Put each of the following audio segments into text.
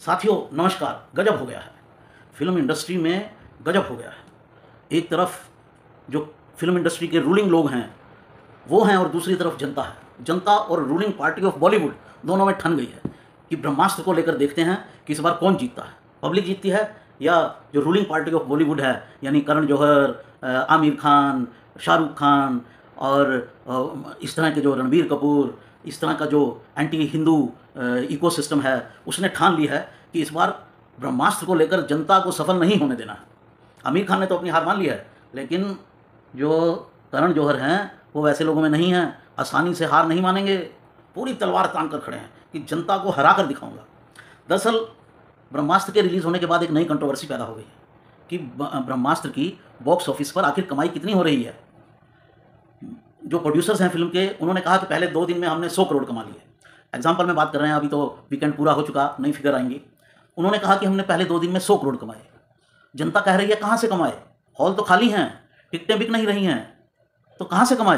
साथियों नमस्कार। गजब हो गया है, फिल्म इंडस्ट्री में गजब हो गया है। एक तरफ जो फिल्म इंडस्ट्री के रूलिंग लोग हैं वो हैं और दूसरी तरफ जनता है। जनता और रूलिंग पार्टी ऑफ बॉलीवुड दोनों में ठन गई है कि ब्रह्मास्त्र को लेकर देखते हैं कि इस बार कौन जीतता है, पब्लिक जीतती है या जो रूलिंग पार्टी ऑफ बॉलीवुड है यानी करण जौहर, आमिर खान, शाहरुख खान और इस तरह के जो रणबीर कपूर, इस तरह का जो एंटी हिंदू इकोसिस्टम है उसने ठान ली है कि इस बार ब्रह्मास्त्र को लेकर जनता को सफल नहीं होने देना है। आमिर खान ने तो अपनी हार मान ली है, लेकिन जो करण जौहर हैं वो वैसे लोगों में नहीं हैं, आसानी से हार नहीं मानेंगे, पूरी तलवार तान कर खड़े हैं कि जनता को हरा कर दिखाऊंगा। दरअसल ब्रह्मास्त्र के रिलीज़ होने के बाद एक नई कंट्रोवर्सी पैदा हो गई है कि ब्रह्मास्त्र की बॉक्स ऑफिस पर आखिर कमाई कितनी हो रही है। जो प्रोड्यूसर्स हैं फिल्म के, उन्होंने कहा कि पहले 2 दिन में हमने 100 करोड़ कमा लिए। एग्जाम्पल में बात कर रहे हैं, अभी तो वीकेंड पूरा हो चुका, नई फिगर आएंगी। उन्होंने कहा कि हमने पहले 2 दिन में 100 करोड़ कमाए। जनता कह रही है कहाँ से कमाए, हॉल तो खाली हैं, टिकटें बिक नहीं रही हैं, तो कहाँ से कमाए।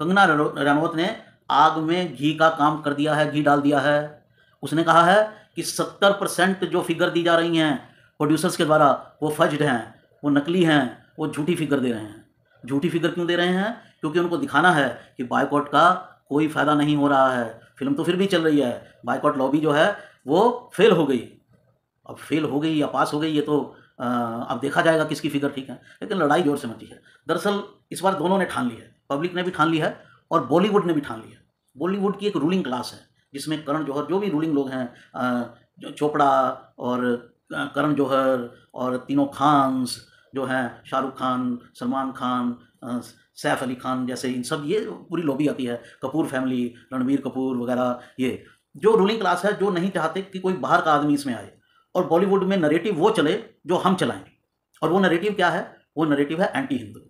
कंगना रनौत ने आग में घी का काम कर दिया है, घी डाल दिया है। उसने कहा है कि 70% जो फिगर दी जा रही हैं प्रोड्यूसर्स के द्वारा वो फज्ड हैं, वो नकली हैं, वो झूठी फिगर दे रहे हैं। झूठी फिगर क्यों दे रहे हैं? क्योंकि उनको दिखाना है कि बायकॉट का कोई फ़ायदा नहीं हो रहा है, फिल्म तो फिर भी चल रही है, बायकॉट लॉबी जो है वो फेल हो गई। अब फेल हो गई या पास हो गई ये तो अब देखा जाएगा किसकी फिगर ठीक है, लेकिन लड़ाई जोर से मची है। दरअसल इस बार दोनों ने ठान ली है, पब्लिक ने भी ठान ली है और बॉलीवुड ने भी ठान लिया। बॉलीवुड की एक रूलिंग क्लास है जिसमें करण जौहर, जो भी रूलिंग लोग हैं, चोपड़ा और करण जौहर और तीनों खान्स जो हैं, शाहरुख खान, सलमान खान, सैफ अली खान जैसे, इन सब ये पूरी लॉबी आती है, कपूर फैमिली, रणबीर कपूर वगैरह, ये जो रूलिंग क्लास है जो नहीं चाहते कि कोई बाहर का आदमी इसमें आए और बॉलीवुड में नरेटिव वो चले जो हम चलाएं। और वो नरेटिव क्या है? वो नरेटिव है एंटी हिंदू।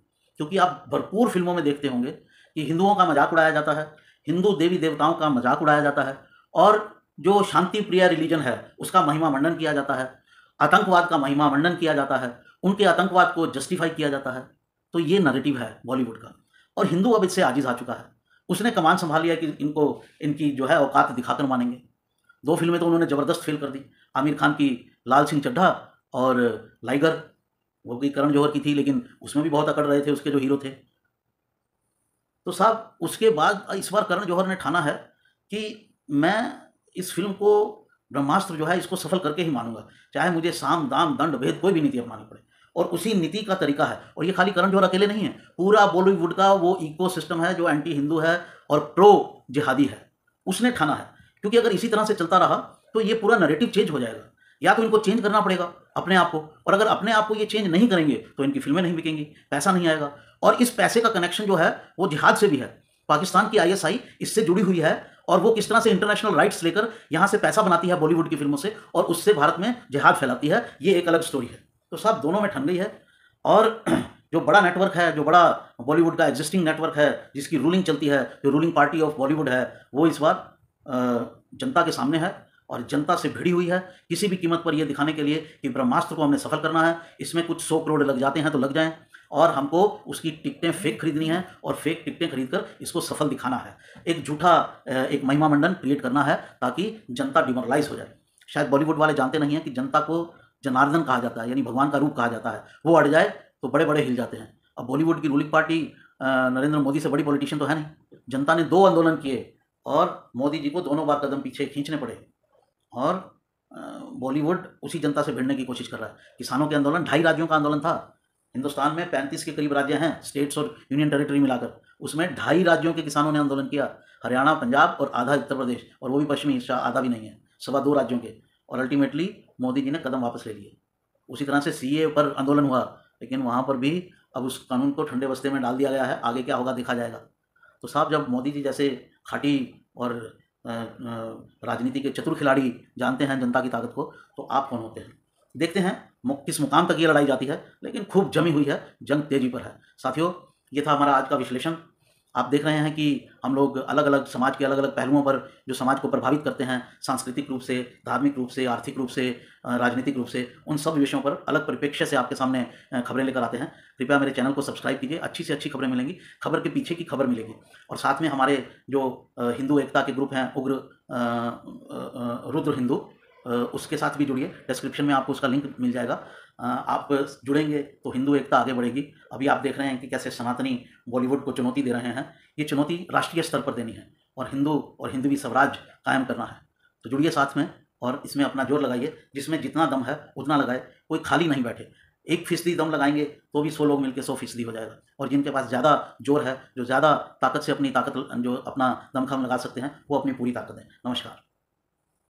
क्योंकि आप भरपूर फिल्मों में देखते होंगे कि हिंदुओं का मजाक उड़ाया जाता है, हिंदू देवी देवताओं का मजाक उड़ाया जाता है और जो शांति प्रिय रिलीजन है उसका महिमा मंडन किया जाता है, आतंकवाद का महिमा मंडन किया जाता है, उनके आतंकवाद को जस्टिफाई किया जाता है। तो ये नैरेटिव है बॉलीवुड का और हिंदू अब इससे आजिज आ चुका है। उसने कमान संभाल लिया कि इनको इनकी जो है औकात दिखाकर मानेंगे। 2 फिल्में तो उन्होंने ज़बरदस्त फेल कर दी। आमिर खान की लाल सिंह चड्ढा और लाइगर, वो भी करण जौहर की थी लेकिन उसमें भी बहुत अकड़ रहे थे उसके जो हीरो थे। तो साहब उसके बाद इस बार करण जौहर ने ठाना है कि मैं इस फिल्म को, ब्रह्मास्त्र जो है, इसको सफल करके ही मानूंगा, चाहे मुझे साम दाम दंड भेद कोई भी नीति अपनानी पड़े। और उसी नीति का तरीका है, और ये खाली करण जौहर अकेले नहीं है, पूरा बॉलीवुड का वो इकोसिस्टम है जो एंटी हिंदू है और प्रो जिहादी है, उसने ठाना है। क्योंकि अगर इसी तरह से चलता रहा तो ये पूरा नैरेटिव चेंज हो जाएगा। या तो इनको चेंज करना पड़ेगा अपने आप को, और अगर अपने आप को ये चेंज नहीं करेंगे तो इनकी फिल्में नहीं बिकेंगी, पैसा नहीं आएगा। और इस पैसे का कनेक्शन जो है वो जिहाद से भी है। पाकिस्तान की आईएसआई इससे जुड़ी हुई है और वो किस तरह से इंटरनेशनल राइट्स लेकर यहाँ से पैसा बनाती है बॉलीवुड की फिल्मों से और उससे भारत में जिहाद फैलाती है, ये एक अलग स्टोरी है। तो साहब दोनों में ठन गई है। और जो बड़ा नेटवर्क है, जो बड़ा बॉलीवुड का एग्जिस्टिंग नेटवर्क है जिसकी रूलिंग चलती है, जो रूलिंग पार्टी ऑफ बॉलीवुड है, वो इस बार जनता के सामने है और जनता से भिड़ी हुई है किसी भी कीमत पर यह दिखाने के लिए कि ब्रह्मास्त्र को हमने सफल करना है। इसमें कुछ 100 करोड़ लग जाते हैं तो लग जाएं, और हमको उसकी टिकटें फेक खरीदनी है और फेक टिकटें खरीदकर इसको सफल दिखाना है। एक झूठा एक महिमा मंडन क्रिएट करना है ताकि जनता डिमोरलाइज हो जाए। शायद बॉलीवुड वाले जानते नहीं हैं कि जनता को जनार्दन कहा जाता है, यानी भगवान का रूप कहा जाता है। वो अड़ जाए तो बड़े बड़े हिल जाते हैं। अब बॉलीवुड की रूलिंग पार्टी नरेंद्र मोदी से बड़ी पॉलिटिशियन तो है नहीं। जनता ने 2 आंदोलन किए और मोदी जी को दोनों बार कदम पीछे खींचने पड़े और बॉलीवुड उसी जनता से भिड़ने की कोशिश कर रहा है। किसानों के आंदोलन, 2.5 राज्यों का आंदोलन था। हिंदुस्तान में 35 के करीब राज्य हैं, स्टेट्स और यूनियन टेरिटरी मिलाकर, उसमें 2.5 राज्यों के किसानों ने आंदोलन किया। हरियाणा, पंजाब और आधा उत्तर प्रदेश, और वो भी पश्चिमी हिस्सा, आधा भी नहीं है, 2.25 राज्यों के। और अल्टीमेटली मोदी जी ने कदम वापस ले लिए। उसी तरह से सीए पर आंदोलन हुआ, लेकिन वहाँ पर भी अब उस कानून को ठंडे बस्ते में डाल दिया गया है, आगे क्या होगा देखा जाएगा। तो साहब जब मोदी जी जैसे खाटी और राजनीति के चतुर खिलाड़ी जानते हैं जनता की ताकत को, तो आप कौन होते हैं? देखते हैं किस मुकाम तक ये लड़ाई जाती है, लेकिन खूब जमी हुई है, जंग तेजी पर है। साथियों, ये था हमारा आज का विश्लेषण। आप देख रहे हैं कि हम लोग अलग अलग समाज के अलग अलग पहलुओं पर, जो समाज को प्रभावित करते हैं सांस्कृतिक रूप से, धार्मिक रूप से, आर्थिक रूप से, राजनीतिक रूप से, उन सब विषयों पर अलग परिप्रेक्ष्य से आपके सामने खबरें लेकर आते हैं। कृपया मेरे चैनल को सब्सक्राइब कीजिए, अच्छी से अच्छी खबरें मिलेंगी, खबर के पीछे की खबर मिलेगी। और साथ में हमारे जो हिंदू एकता के ग्रुप हैं, उग्र रुद्र हिंदू, उसके साथ भी जुड़िए। डिस्क्रिप्शन में आपको उसका लिंक मिल जाएगा। आप जुड़ेंगे तो हिंदू एकता आगे बढ़ेगी। अभी आप देख रहे हैं कि कैसे सनातनी बॉलीवुड को चुनौती दे रहे हैं। ये चुनौती राष्ट्रीय स्तर पर देनी है और हिंदुवी स्वराज कायम करना है। तो जुड़िए साथ में और इसमें अपना जोर लगाइए। जिसमें जितना दम है उतना लगाए, कोई खाली नहीं बैठे। 1% दम लगाएंगे तो भी 100 लोग मिलकर 100% हो जाएगा। और जिनके पास ज़्यादा जोर है, जो ज़्यादा ताकत से अपनी ताकत जो अपना दमखम लगा सकते हैं, वो अपनी पूरी ताकत दें। नमस्कार।